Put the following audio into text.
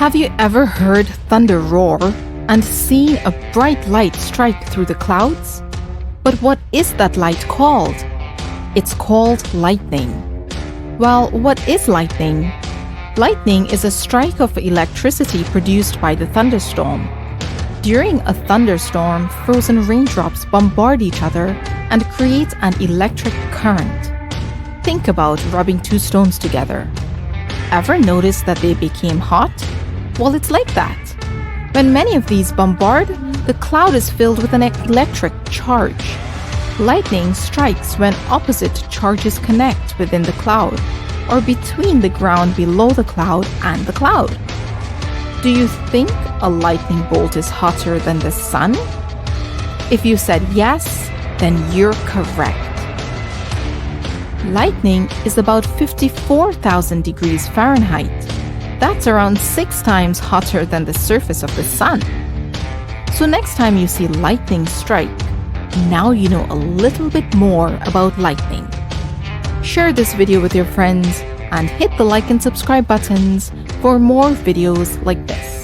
Have you ever heard thunder roar and seen a bright light strike through the clouds? But what is that light called? It's called lightning. Well, what is lightning? Lightning is a strike of electricity produced by the thunderstorm. During a thunderstorm, frozen raindrops bombard each other and create an electric current. Think about rubbing two stones together. Ever notice that they became hot? Well, it's like that. When many of these bombard, the cloud is filled with an electric charge. Lightning strikes when opposite charges connect within the cloud, or between the ground below the cloud and the cloud. Do you think a lightning bolt is hotter than the sun? If you said yes, then you're correct. Lightning is about 54,000 degrees Fahrenheit. That's around 6 times hotter than the surface of the sun. So next time you see lightning strike, now you know a little bit more about lightning. Share this video with your friends and hit the like and subscribe buttons for more videos like this.